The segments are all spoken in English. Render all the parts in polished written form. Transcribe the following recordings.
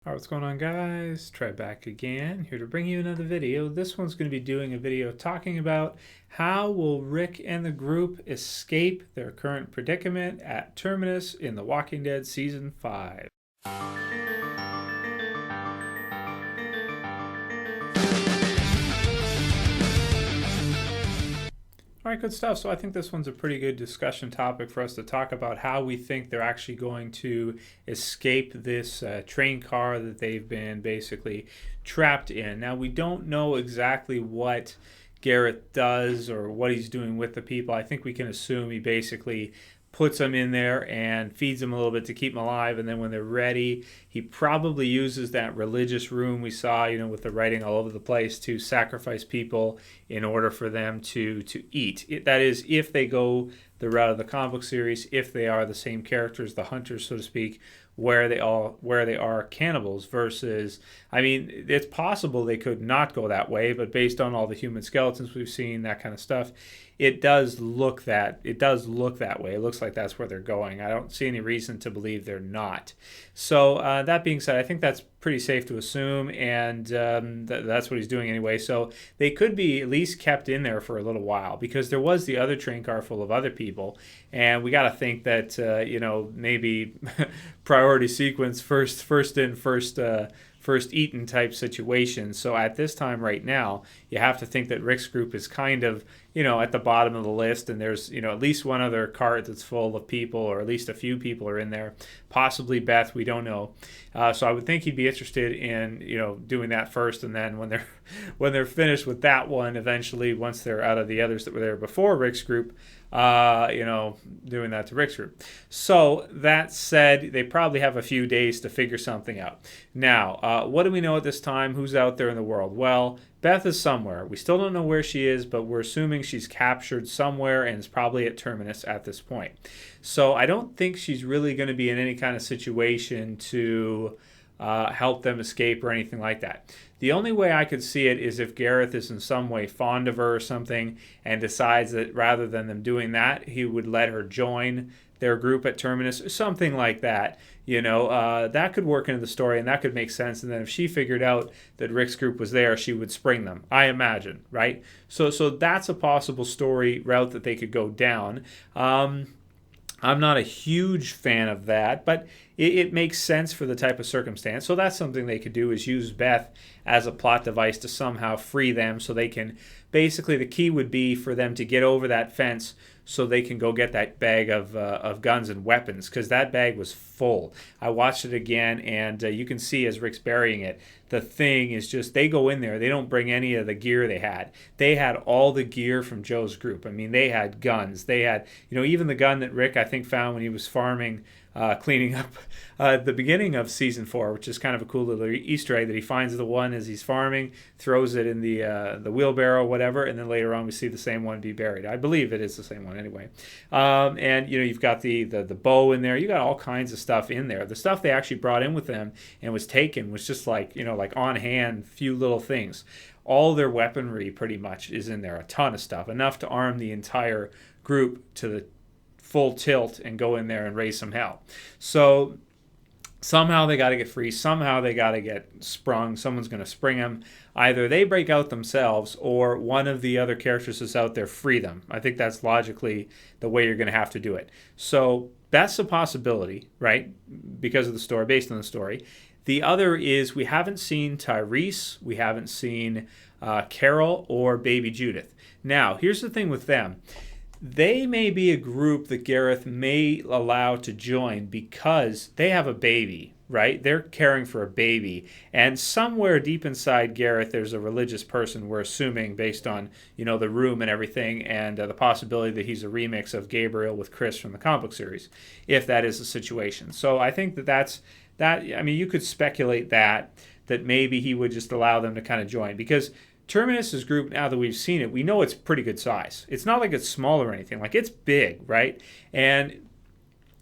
Alright, what's going on, guys? Trev back again, here to bring you another video. This one's going to be doing a video talking about how will Rick and the group escape their current predicament at Terminus in The Walking Dead Season 5. All right, good stuff. So I think this one's a pretty good discussion topic for us to talk about how we think they're actually going to escape this train car that they've been basically trapped in. Now, we don't know exactly what Garrett does or what he's doing with the people. I think we can assume he basically puts them in there and feeds them a little bit to keep them alive, and then when they're ready, he probably uses that religious room we saw, with the writing all over the place, to sacrifice people in order for them to eat. That is, if they go the route of the comic book series, if they are the same characters, the hunters, so to speak, where they are cannibals versus, it's possible they could not go that way, but based on all the human skeletons we've seen, that kind of stuff, it does look that way. It looks like that's where they're going. I don't see any reason to believe they're not. So that being said, I think that's pretty safe to assume, and that's what he's doing anyway. So they could be at least kept in there for a little while, because there was the other train car full of other people, and we got to think that maybe priority sequence, first in, first eaten type situation. So at this time right now, you have to think that Rick's group is kind of, at the bottom of the list, and there's, at least one other cart that's full of people, or at least a few people are in there, possibly Beth, we don't know. So I would think he'd be interested in, doing that first, and then when they're finished with that one, eventually, once they're out of the others that were there before Rick's group, doing that to Rick's group. So that said, they probably have a few days to figure something out. Now, what do we know at this time? Who's out there in the world? Well, Beth is somewhere. We still don't know where she is, but we're assuming she's captured somewhere and is probably at Terminus at this point. So I don't think she's really going to be in any kind of situation to help them escape or anything like that. The only way I could see it is if Gareth is in some way fond of her or something and decides that rather than them doing that, he would let her join their group at Terminus, or something like that. That could work into the story, and that could make sense. And then if she figured out that Rick's group was there, she would spring them, I imagine, right? So that's a possible story route that they could go down. I'm not a huge fan of that, but it makes sense for the type of circumstance. So that's something they could do, is use Beth as a plot device to somehow free them, so they can, basically the key would be for them to get over that fence so they can go get that bag of guns and weapons, because that bag was full. I watched it again, and you can see as Rick's burying it, the thing is just, they go in there, they don't bring any of the gear they had. They had all the gear from Joe's group. They had guns. They had, even the gun that Rick, I think, found when he was farming, cleaning up at the beginning of Season 4, which is kind of a cool little Easter egg, that he finds the one as he's farming, throws it in the wheelbarrow, whatever, and then later on we see the same one be buried. I believe it is the same one anyway. And you've got the bow in there. You got all kinds of stuff in there. The stuff they actually brought in with them and was taken was just like on hand, few little things. All their weaponry pretty much is in there, a ton of stuff, enough to arm the entire group to the full tilt and go in there and raise some hell. So somehow they got to get free. Somehow they got to get sprung. Someone's going to spring them. Either they break out themselves, or one of the other characters is out there, free them. I think that's logically the way you're going to have to do it. So that's a possibility, right? Because of the story, based on the story. The other is, we haven't seen Tyrese, we haven't seen Carol or baby Judith. Now, here's the thing with them. They may be a group that Gareth may allow to join because they have a baby, right? They're caring for a baby. And somewhere deep inside Gareth, there's a religious person, we're assuming, based on, the room and everything, and the possibility that he's a remix of Gabriel with Chris from the comic book series, if that is the situation. So I think that you could speculate that maybe he would just allow them to kind of join, because Terminus's group, now that we've seen it, we know it's pretty good size. It's not like it's small or anything. Like, it's big, right? And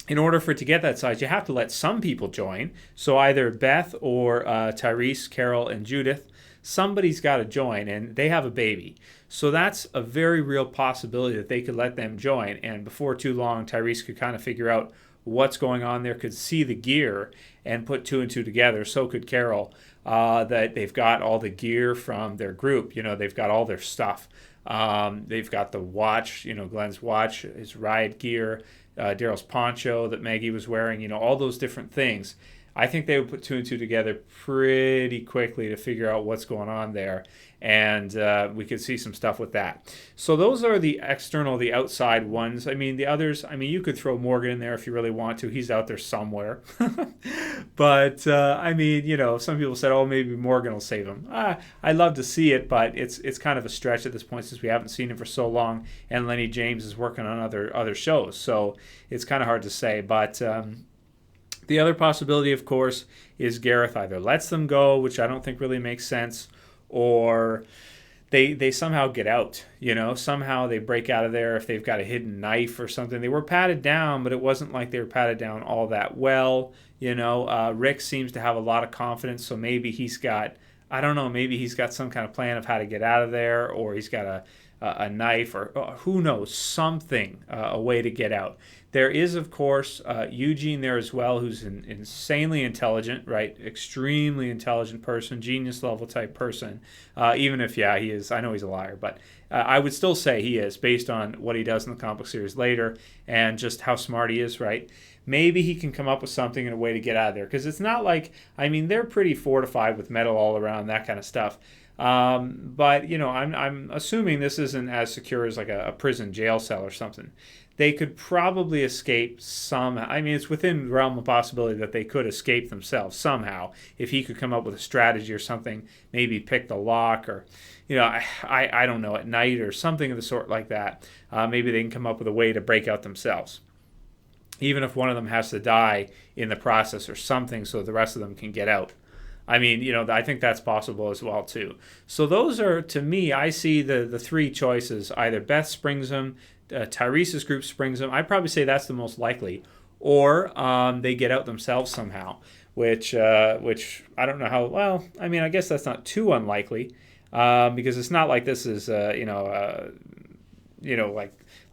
in order for it to get that size, you have to let some people join. So either Beth or Tyrese, Carol, and Judith, somebody's got to join, and they have a baby. So that's a very real possibility that they could let them join, and before too long, Tyrese could kind of figure out what's going on there, could see the gear and put two and two together. So could Carol, that they've got all the gear from their group. They've got all their stuff. They've got the watch, Glenn's watch, his riot gear, Daryl's poncho that Maggie was wearing, all those different things. I think they would put two and two together pretty quickly to figure out what's going on there. And we could see some stuff with that. So those are the external, the outside ones. The others, you could throw Morgan in there if you really want to. He's out there somewhere. But, some people said, oh, maybe Morgan will save him. I'd love to see it, but it's kind of a stretch at this point since we haven't seen him for so long. And Lenny James is working on other shows. So it's kind of hard to say. But the other possibility, of course, is Gareth either lets them go, which I don't think really makes sense, or they somehow get out, somehow they break out of there if they've got a hidden knife or something. They were patted down, but it wasn't like they were patted down all that well. Rick seems to have a lot of confidence, so maybe he's got, maybe he's got some kind of plan of how to get out of there, or he's got a knife, or who knows, something, a way to get out. There is, of course, Eugene there as well, who's an insanely intelligent, right? Extremely intelligent person, genius level type person. Even if, he is. I know he's a liar, but I would still say he is, based on what he does in the comic book series later and just how smart he is, right? Maybe he can come up with something and a way to get out of there. Because it's not like, they're pretty fortified with metal all around, that kind of stuff. But, I'm assuming this isn't as secure as like a prison jail cell or something. They could probably escape somehow. It's within the realm of possibility that they could escape themselves somehow if he could come up with a strategy or something, maybe pick the lock or, I don't know, at night or something of the sort like that. Maybe they can come up with a way to break out themselves, even if one of them has to die in the process or something so the rest of them can get out. I think that's possible as well, too. So those are, to me, I see the three choices. Either Beth springs them, Tyrese's group springs them. I'd probably say that's the most likely. Or they get out themselves somehow, which I don't know how, well, I guess that's not too unlikely because it's not like this is,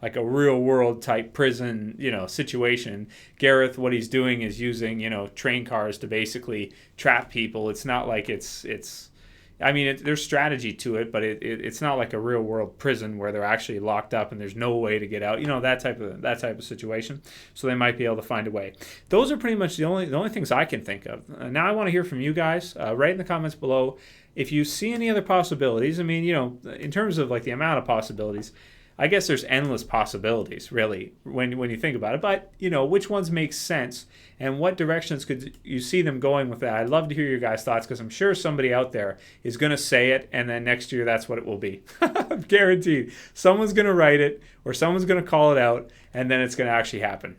like a real world type prison, situation. Gareth, what he's doing is using, train cars to basically trap people. It's not like there's strategy to it, but it's not like a real world prison where they're actually locked up and there's no way to get out. That type of situation. So they might be able to find a way. Those are pretty much the only things I can think of. Now I want to hear from you guys. Write in the comments below if you see any other possibilities. In terms of like the amount of possibilities, I guess there's endless possibilities, really, when you think about it. But, which ones make sense and what directions could you see them going with that? I'd love to hear your guys' thoughts because I'm sure somebody out there is going to say it and then next year that's what it will be. I'm guaranteed. Someone's going to write it or someone's going to call it out and then it's going to actually happen.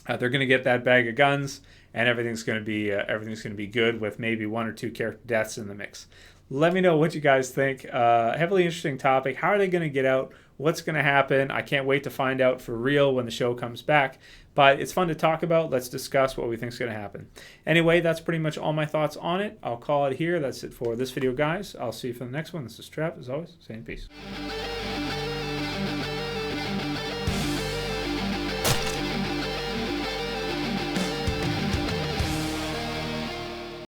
They're going to get that bag of guns and everything's going to be good with maybe one or two character deaths in the mix. Let me know what you guys think. Heavily interesting topic. How are they going to get out? What's going to happen? I can't wait to find out for real when the show comes back. But it's fun to talk about. Let's discuss what we think is going to happen. Anyway, that's pretty much all my thoughts on it. I'll call it here. That's it for this video, guys. I'll see you for the next one. This is Trev, as always, saying peace.